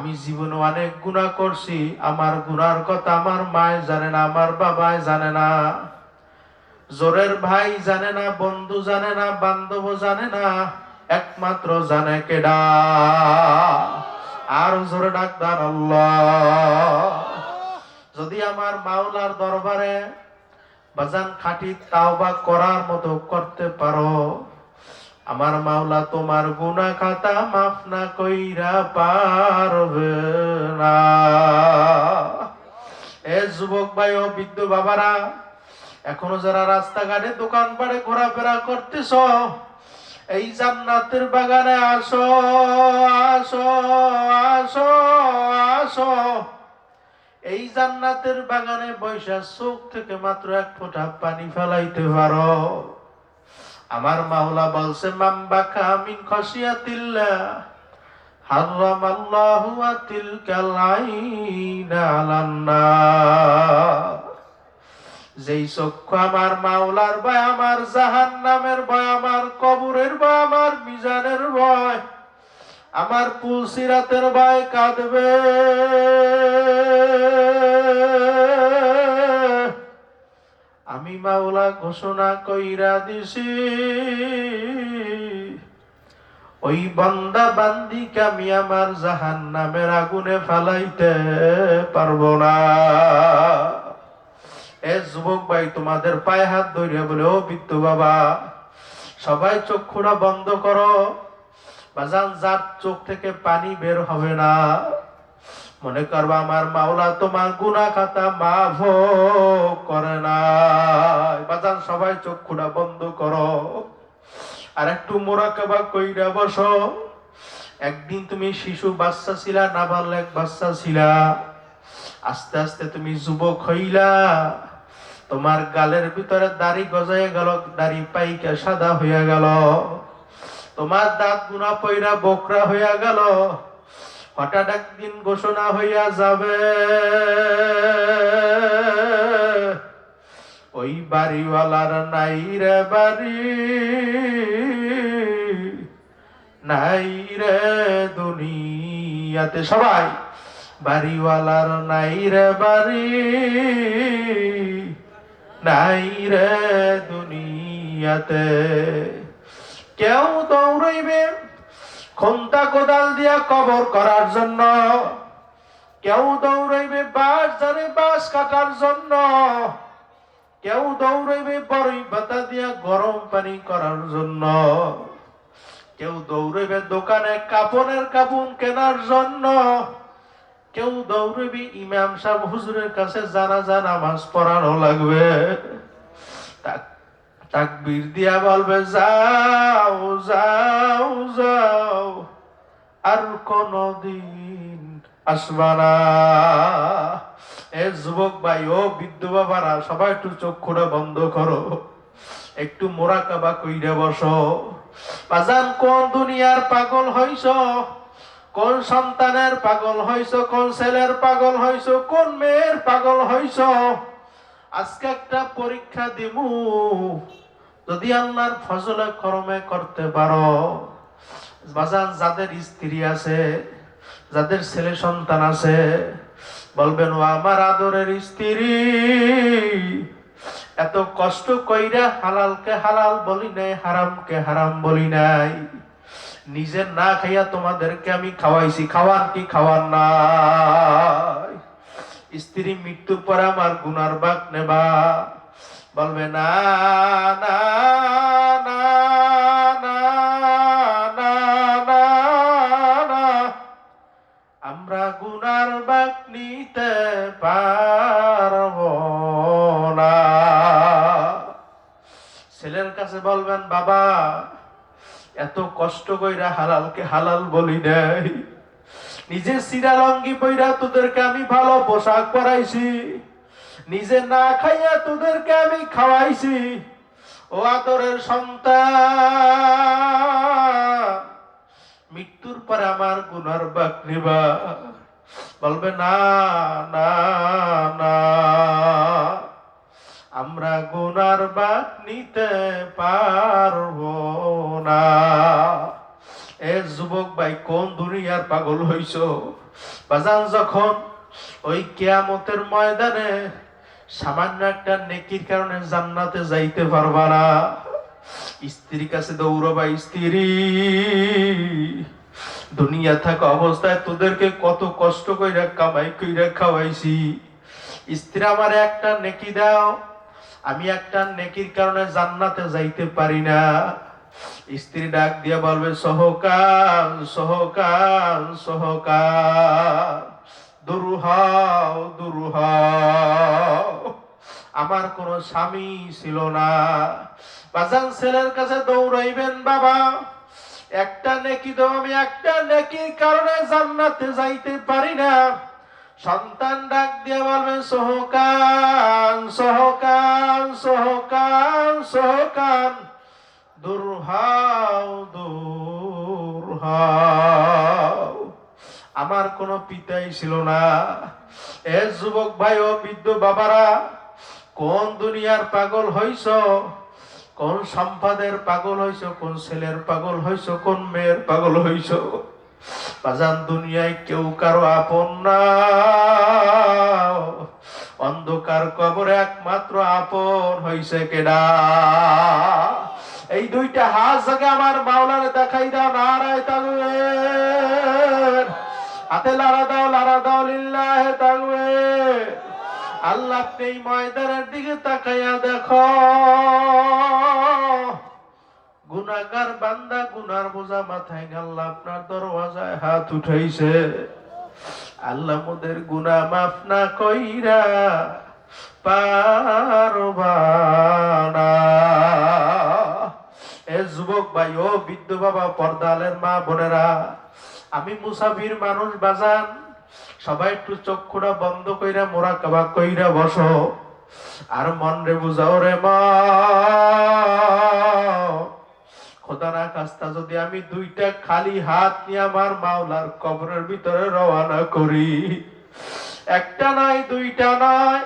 আমি জীবনে অনেক গুনাহ করছি, আমার গুনার কথা আমার মায় জানে না, আমার বাবায় জানে না, জোরের ভাই জানে না, বন্ধু জানে না, বান্ধব জানে না, একমাত্র জানে কেডা? আর জোরে ডাক দেন আল্লাহ। যদি আমার মাওলার দরবারে বাজান খাঁটি তাওবা করার মতো করতে পারো, আমার মাওলা তোমার গুনাহ খাতা মাফ না কইরা পারবে না। এ যুবক ভাই ও বৃদ্ধ বাবারা, এখনো যারা রাস্তাঘাটে দোকানপাটে ঘোরাফেরা করতেছ, এই জান্নাতের বাগানে আসো, আসো, আসো, আসো। এই জান্নাতের বাগানে বৈশা চোখ থেকে মাত্র এক ফোঁটা পানি ফেলাইতে পারো। আমার মাওলা বলছে, মামবাকা মিন খশিয়াতিল্লাহ হারামাল্লাহু তিলকাল আইনা আলান নার। যেই চক্ষু আমার মাওলার ভয়, আমার জাহান্নামের ভয়, আমার কবরের ভয়, আমার মিজানের ভয়, আমার পুলসিরাতের ভয় কাঁদবে, আমি মাওলা ঘোষণা কইরা দিছি, ওই বান্দা বান্দিকে আমি আমার জাহান্নামের আগুনে ফালাইতে পারবো না। এ যুবক ভাই, তোমাদের পায়ে হাত ধরে বলে, ও বৃদ্ধ বাবা, সবাই চক্ষুটা বন্ধ করো। বাজান, যার চোখ থেকে পানি বের হবে না, মনে করবা আমার মাওলা তোমার গুনাহ খাতা মাফ করে না। বাজান, সবাই চক্ষুটা বন্ধ করো, আর একটু মুরাকাবা কইরা বসো। একদিন তুমি শিশু বাচ্চা ছিলা, নাবালক বাচ্চা ছিলা, আস্তে আস্তে তুমি যুবক হইলা, তোমার গালের ভিতরে দাড়ি গজায় গেল, দাড়ি পাইকা সাদা হইয়া গেল, তোমার দাঁত গুনা পইরা বকরা হইয়া গেল। হঠাৎ একদিন ঘোষণা হইয়া যাবে, ওই বাড়িওয়ালার নাই রে বাড়ি, নাই রে দুনিয়াতে। সবাই, বাড়িওয়ালার নাই রে বাড়ি, নাই রে দুনিয়াতে। কেউ দৌড়াইবে খন্তা কোদাল দিয়া কবর করার জন্য, কেউ দৌড়াইবে বাঁশ ধারে বাঁশ কাটার জন্য, কেউ দৌড়াইবে বড়ই পাতা দিয়া গরম পানি করার জন্য, কেউ দৌড়াইবে দোকানে কাপড়ের কাপড় কেনার জন্য, কেউ দৌড়াইবে ইমাম সাহেব হুজুরের কাছে জানাজা নামাজ পড়ানো লাগবে। তাকবীর দিয়া বলবে, যাও যাও যাও, আর কোনদিন আসবা না। এ যুবক ভাই ও বৃদ্ধ বাবারা, সবাই একটু চক্ষুটা বন্ধ করো, একটু মোরাকাবা কইরা বসো। বাজান, কোন দুনিয়ার পাগল হইছ, কোন সন্তানের পাগল হইছ, কোন ছেলের পাগল হইছ, কোন মেয়ের পাগল হইছ? আজকে একটা পরীক্ষা দিমু, যদি আল্লাহর ফজলে করমে করতে পারো। বাজান, যাদের স্ত্রী আছে, যাদের ছেলে সন্তান আছে, বলবেন, ও আমার আদরের স্ত্রী, এত কষ্ট কইরা হালালকে হালাল বলি নাই, হারামকে হারাম বলি নাই, নিজের না খাইয়া তোমাদেরকে আমি খাওয়াইছি, খাওয়ান কি খাওয়ান নাই? স্ত্রী মৃত্যুর পরে আমার গুনার ভাগ নেবা? বলবে, না না না না না না না, আমরা গুনার ভাগ নিতে পারব না। ছেলের কাছে বলবেন, বাবা, এত কষ্ট কইরা হালালকে হালাল বলি নাই, নিজে সিরা লঙ্গি পইরা তোদেরকে আমি ভালো পোশাক পরাইছি, নিজে না খাইয়া তোদেরকে আমি খাওয়াইছি, ও আদরের সন্তান, মৃত্যুর পরে আমার গুনার ভাগ নিবা? বলবে, না না না, আমরা গুনার ভাগ নিতে পারবো না। এ যুবক ভাই, কোন দুনিয়ার পাগল হইছো? বাজান, যখন ওই কিয়ামতের ময়দানে সামান্য একটা নেকির কারণে জান্নাতে যাইতে পারবা না, স্ত্রীর কাছে দৌড়বা, স্ত্রী দুনিয়া থাকা অবস্থায় তোদেরকে কত কষ্ট কইরা কামাই কইরা খাওয়াইছি, স্ত্রী আমার একটা নেকি দাও, আমি একটা নেকির কারণে জান্নাতে যাইতে পারি না। স্ত্রী ডাক দিয়া বলবে, সহকাল সহকাল সহকাল, দূর হও দূর হও, আমার কোনো স্বামী ছিল না। বাজান, ছেলের কাছে দৌড়াইবেন, বাবা একটা নেকি দাও, আমি একটা নেকির কারণে জান্নাতে যাইতে পারি না। সন্তান ডাক দিয়ে বলবে, সহকাল সহকাল সহকাল সহকাল, দূর হও দূর হও, আমার কোনো পিতাই ছিল না। এ যুবক ভাই ও বৃদ্ধ বাবারা, কোন দুনিয়ার পাগল হইছ? কোন সম্পদের পাগল হইছ? কোন ছেলের পাগল হইছ? কোন মেয়ের পাগল হইছ? বাজান, দুনিয়ায় কেউ কারো আপন না, অন্ধকার কবরে একমাত্র আপন হইছে কেডা? এই দুইটা হাত জাগে আমার মাওলারে দেখাই দাও, নারায়ে তাকবীর, হাতে লাড়া দাও লিল্লাহে তাকবীর। আল্লাহ, আপনি এই ময়দানের দিকে তাকাইয়া দেখো, গুনাহগার বান্দা গুনার বোঝা মাথায় নিয়ে আল্লাহ আপনার দরওয়াজায় হাত উঠাইছে। আল্লাহ, মোদের গুনাহ মাফ না কইরা পারবা না। এ যুবক ভাই ও বৃদ্ধ বাবা, পর্দালের মা বোনেরা, আমি মুসাফির মানুষ বাজান, সবাই একটু চক্ষুটা বন্ধ কইরা মুরাকাবা কইরা বসো, আর মন রে বুঝাও রে মা, খোদা না খাস্তা যদি আমি দুইটা খালি হাত নিয়ে আমার মাওলার কবরের ভিতরে রওনা করি, একটা নয় দুইটা নয়,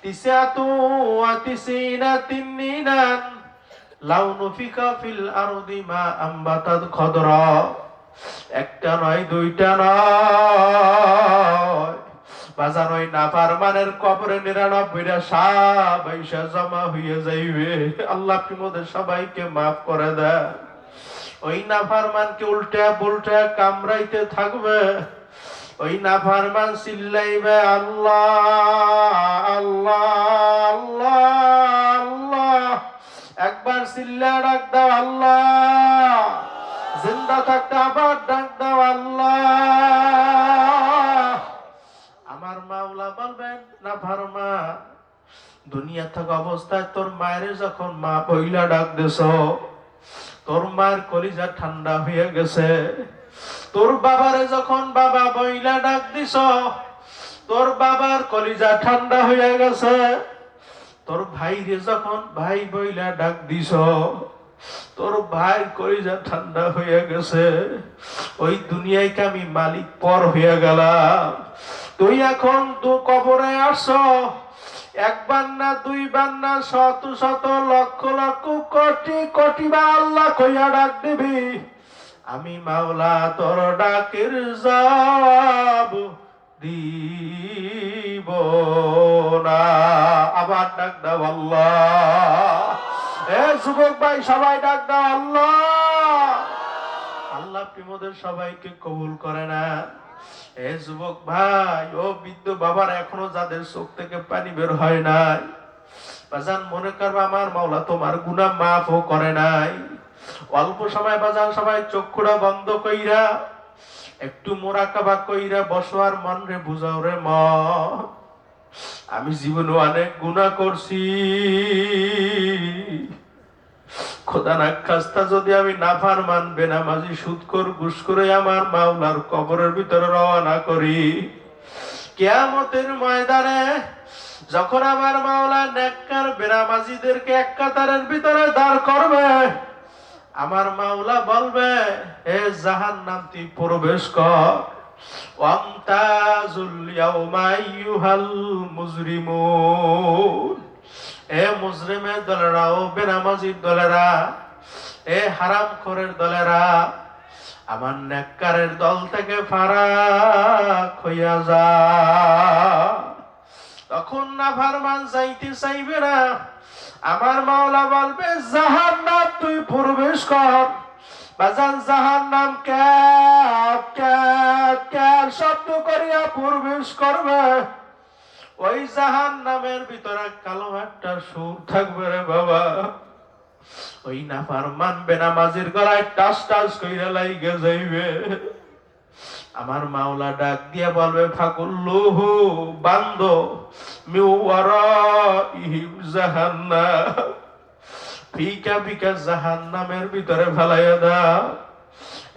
তিসাতু ওয়া তিসিনা তিন্নিনান, লাউ নুফিকা ফিল আরদি মা আম্বাতাত খদরা, একটা নয় দুইটা নয় বাজার, ওই নাফরমানের কবরে 99টা সাপ আইসা জমা হয়ে যাইবে। আল্লাহ, আপনি মোদের সবাইকে মাফ করে দেন। ওই নাফরমানকে উল্টা পুল্টা কামড়াইতে থাকবে, ওই নাফরমান চিল্লাইবে, আল্লাহ আল্লাহ আল্লাহ আল্লাহ, একবার চিল্লা ডাক দাও আল্লাহ, জিন্দা থাকতে আবার ডাক দাও আল্লাহ। আমার মাওলা বলবেন, নাফরমান, দুনিয়া থাকা অবস্থায় তোর মায়ের যখন মা বইলা ডাক দিছ, তোর মায়ের কলিজা ঠান্ডা হয়ে গেছে। তোর বাবারে যখন বাবা বইলা ডাক দিছ, তোর বাবার কলিজা ঠান্ডা হয়ে গেছে। তোর ভাইরে যখন ভাই বইলা ডাক দিছ, তোর ভাইয়ের কলিজা ঠান্ডা হয়ে গেছে। ওই দুনিয়ায় আমি মালিক পর হয়ে গেলাম। তুই এখন তো কবরে আসো, একবার না দুইবার না, শত শত লক্ষ লক্ষ কোটি কোটি বার আল্লাহ কইয়া ডাক দিবি, আমি মাওলা তোর ডাকের জবাব দিব না। আবার ডাক দাও আল্লাহ। এ যুবক ভাই, সবাই ডাক দাও আল্লাহ। আল্লাহ আপনি মোদের সবাইকে কবুল করে না। এ যুবক ভাই ও বৃদ্ধ বাবার, এখনো যাদের চোখ থেকে পানি বের হয় নাই, বাজান মনে করবা আমার মাওলা তোমার গুনাহ মাফও করে নাই। অল্প সময় বাজান সবাই চক্ষুটা বন্ধ কইরা একটু মুরাকাবা কইরা বসো, আর মন রে বুঝাও রে মন, আমি জীবনে অনেক গুনাহ করছি। খোদা না খাস্তা যদি আমি নাফরমান বেনামাজি সুদখোর ঘুষখোরে আমার মাওলার কবরের ভিতরে রওনা করি, কিয়ামতের ময়দানে যখন আমার মাওলা নেককার বেনামাজিদেরকে এক কাতারের ভিতরে দাঁড় করবে, আমার মাওলা বলবে, হে জাহান্নাম তুই প্রবেশ কর, ওয়ামতাজুল ইয়াউমা আইয়ুহাল মুজরিমুন, এ মুজরিমের দলেরা, ও বেনামাজির দলেরা, এ হারামখোরের দলেরা, আমার নেককারের দল থেকে ফারাক হইয়া যায়। তখন নাফরমান যাইতে চাইবে না, আমার মাওলা বলবে জাহান্নাম তুই প্রবেশ কর। বাজান জাহান্নাম ক্যাব ক্যাব ক্যাব শব্দ করিয়া প্রবেশ করবে। ওই জাহান্নামের ভিতরে কালো একটা সুর থাকবে রে বাবা। ওই নাফরমান বেনামাজির গলায় টাস টাস কইরা লাইগা যাইবে। আমার মাওলা ডাক দিয়া বলবে ফাকুল্লুহু বান্দ মিওয়ারাইহিম জাহান্নাম, ফিকা ফিকা জাহান্নামের ভিতরে ফেলাইয়া দাও।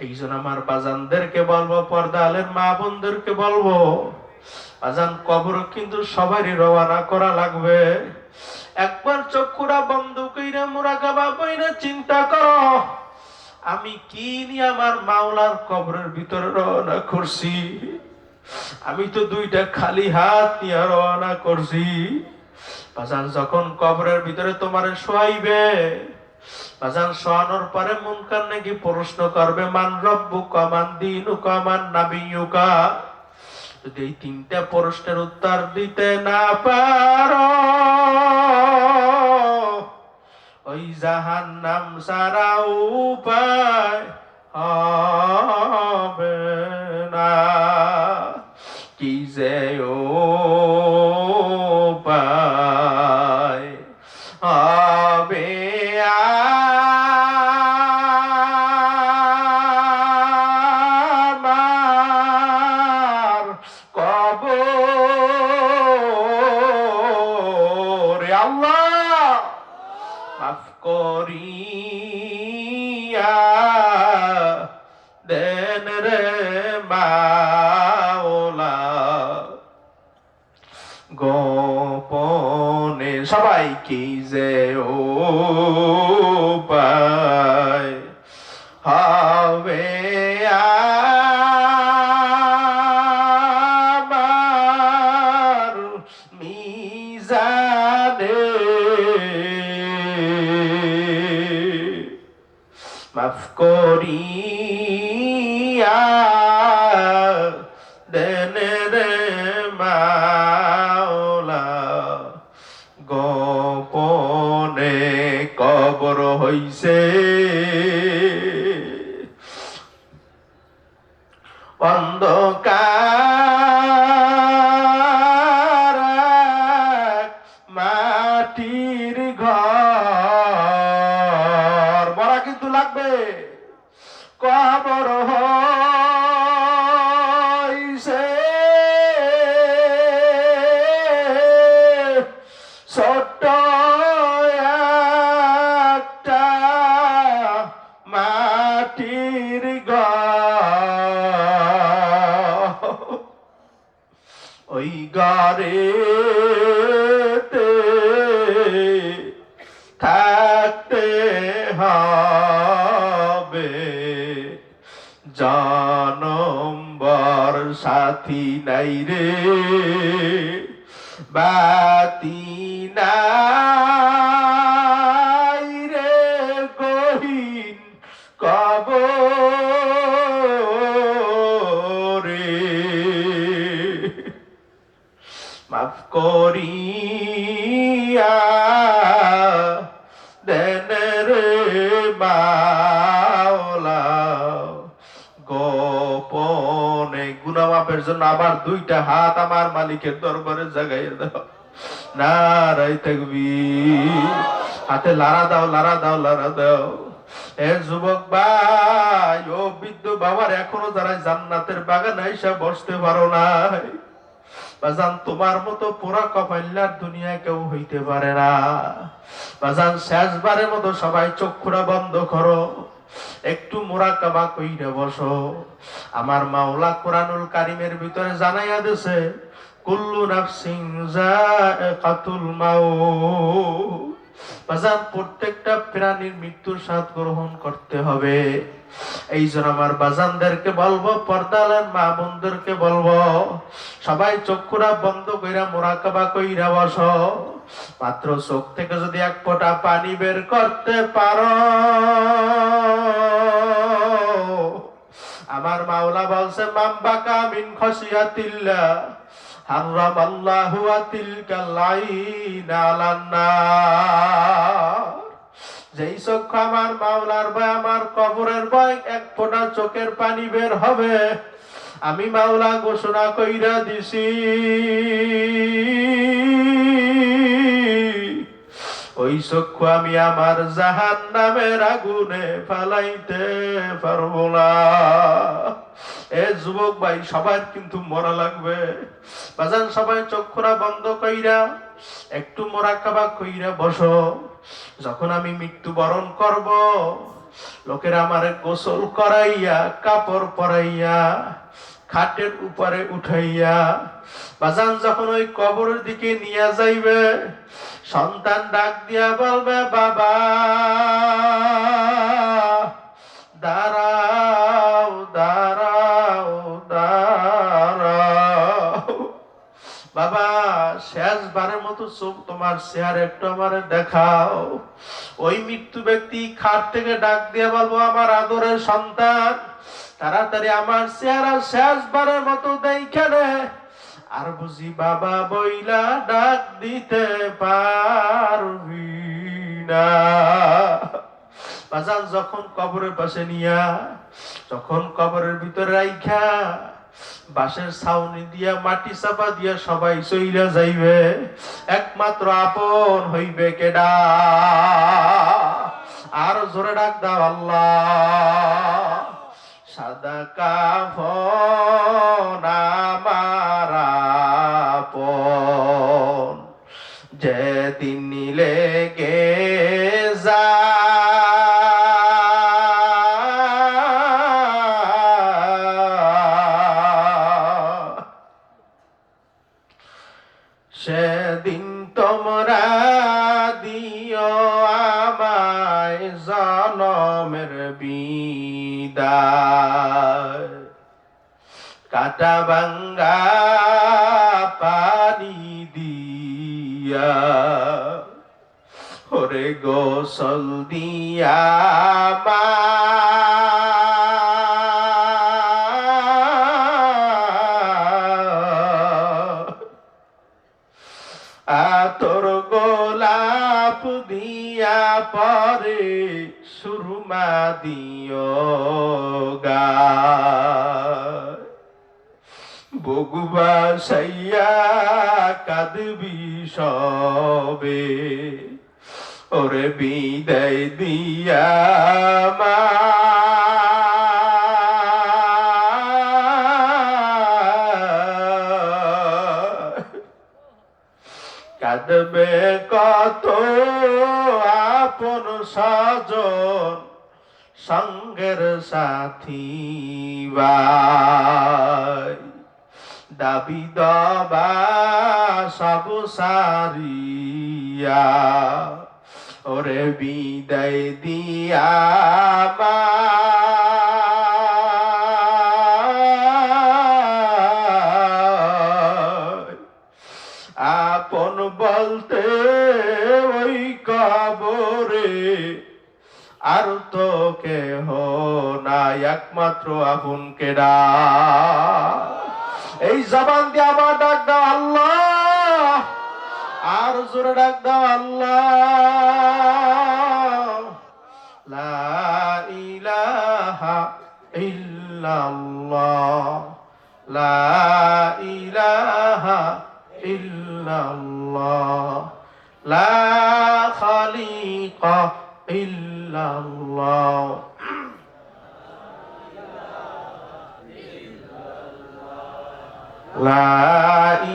এইজন আমার বাজানদেরকে বলবো, পর্দা আলের মা বোনদেরকে বলবো, বাজান কবর কিন্তু সবারই রওনা করা লাগবে। একবার চক্ষুরা বন্ধ কইরা মুরাকাবা কইরা চিন্তা করো, আমি কি নিয়ে আমার মাওলার কবরের ভিতরে রওনা করছি। আমি তো দুইটা খালি হাত নিয়ে রওনা করছি। বাজান যখন কবরের ভিতরে তোমারে শোয়াইবে, বাজান শোয়ানোর পরে মুনকার নাকি প্রশ্ন করবে মান রব্বুকা মান দীনুকা মান নাবিয়ুকা। যদি এই তিনটা প্রশ্নের উত্তর দিতে না পারো, ওই জাহান্নাম ছাড়া উপায় হবে না। কি যে উপায় হবে আমার কবরে। আল্লাহ মাফ করিয়া দেন রে মাওলা, গোপনে সবাই কি যে উপায় হবে আমার মিজানে। মাফ করিয়া দেন রে মাওলা, গোপনে কবর হইছে অন্ধকার মাটির ঘর। মরা কিন্তু লাগবে। কবর হইছে ছোট্ট একটা মাটির ঘর। ওই ঘরেতে থাকতে হবে, জনম্বর সাথী নাই রে, বাতি নাই রে, গহীন কবরে। মাফ করিয়া দেন রে মাওলা, গোপনে। গুনাহ মাফের জন্য আবার দুইটা হাত আমার মালিকের দরবারে জাগাইয়া দাও। নারায়ে তাকবীর। হাতে লারা দাও, লারা দাও, লারা দাও। এ যুবক ভাই, ও বৃদ্ধ বাবার, এখনো যারা জান্নাতের বাগানে আইসা বসতে পারো নাই, বাজান তোমার মতো পুরা কপাইল্লার দুনিয়া কেউ হইতে পারে না। বাজান শেষবারের মতো সবাই চক্ষুরা বন্ধ করো, একটু মুরাকাবা কইরা বসো। আমার মাওলা কোরআনুল কারীমের ভিতরে জানাইয়া দিয়েছে কুল্লু নাফসিন যায়কাতুল মাউত। বাজান প্রত্যেকটা প্রাণীর মৃত্যুর স্বাদ গ্রহণ করতে হবে। এই জন্য আমার বাজানদেরকে বলবো, পর্দালের মা বোনদেরকে বলবো, সবাই চক্ষুরা বন্ধ কইরা মুরাকাবা কইরা বসো। মাত্র চোখ থেকে যদি এক ফোঁটা পানি বের করতে পারো, আমার মাওলা বলছে মান বাকা মিন খাশিয়াতিল্লাহ হারামাল্লাহু তিলকাল আইনা আলান নার। যেই চক্ষু আমার মাওলার ভয়, আমার কবরের ভয়, এক ফোঁটা চোখের পানি বের হবে, আমি মাওলা ঘোষণা কইরা দিছি ওই চক্ষু আমি আমার জাহান্নামের আগুনে ফালাইতে পারবো না। এ যুবক ভাই, সবার কিন্তু মরা লাগবে। বাজান সবাই চক্ষুরা বন্ধ কইরা একটু মোরাকাবা কইরা বসো। যখন আমি মৃত্যুবরণ করব, লোকেরা আমারে গোসল করাইয়া, কাপড় পরাইয়া, খাটের উপরে উঠাইয়া বাজান যখন ওই কবরের দিকে নিয়ে যাইবে, সন্তান ডাক দিয়া বলবে বাবা দাঁড়াও দাঁড়াও দাঁড়াও, বাবা শেষবারের মতো চোখ তোমার চেহারা একটু আমারে দেখাও। ওই মৃত্যু ব্যক্তি খাট থেকে ডাক দিয়া বলবো আমার আদরের সন্তান, তাড়াতাড়ি আমার চেহারা শেষবারের মতো দেখানে। আর বুঝি বাবা বইলা ডাক দিতে পারবি না। বাজান যখন কবরের পাশে নিয়া, যখন কবরের ভিতরে রাইখা বাঁশের ছাউনি দিয়া মাটি চাপা দিয়া সবাই চইলা যাইবে, একমাত্র আপন হইবে কেডা? আর জোরে ডাক দাও আল্লাহ। সাদা কাফন আমার আপন, যেদিন লেগে যা সেদিন তোমরা দিও আমায় জনমের বিদায়, কাটা ভাঙ্গা পানি দিয়া ওরে গোসল দিয়া তোর গোলাপ দিয়া পরে সুরমা দিও গায়, বগুবা সাইয়া কাঁদবি সবে ওরে বিদায় দিয়া মা। কাঁদবে কত আপন স্বজন, সঙ্গের সাথী ভাই, দাবি দবা সব সারিয়া ওরে বিদায় দিয়া মা। আপন বলতে ওই কবরে আর তো কেহ নাই, একমাত্র আপন কেডা? এই জবান দিয়ে আবার ডাক দাও আল্লাহ, আর জোরে ডাক দাও আল্লাহ। লা ইলাহা ইল্লাল্লাহ, লা ইলাহা ইল্লাল্লাহ, লা খালিকা ইল্লাল্লাহ, লা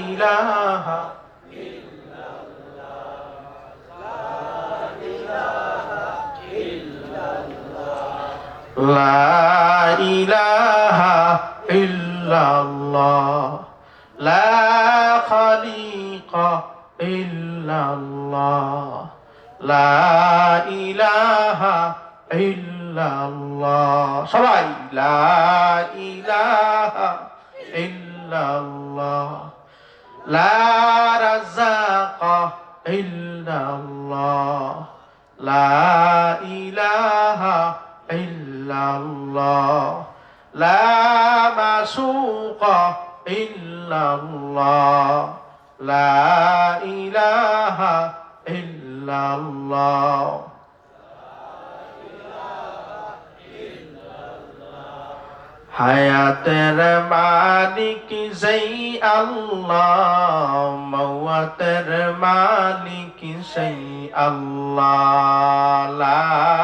ইলাহা লা ইলাহা ইল্লাল্লাহ, লা খালিকা ইল্লাল্লাহ, লা ইলাহা ইল্লাল্লাহ। সবাই লা ইলাহা ইল্লাল্লাহ, লা রাযাকা ইল্লাল্লাহ, লা ইলাহা ইল্লাল্লাহ, লা মাসুকা ইল্লাল্লাহ, লা ইলাহা ইল্লাল্লাহ। হায়াতের মালিক যেই আল্লাহ, মওয়াতের মালিক সেই আল্লাহ, লা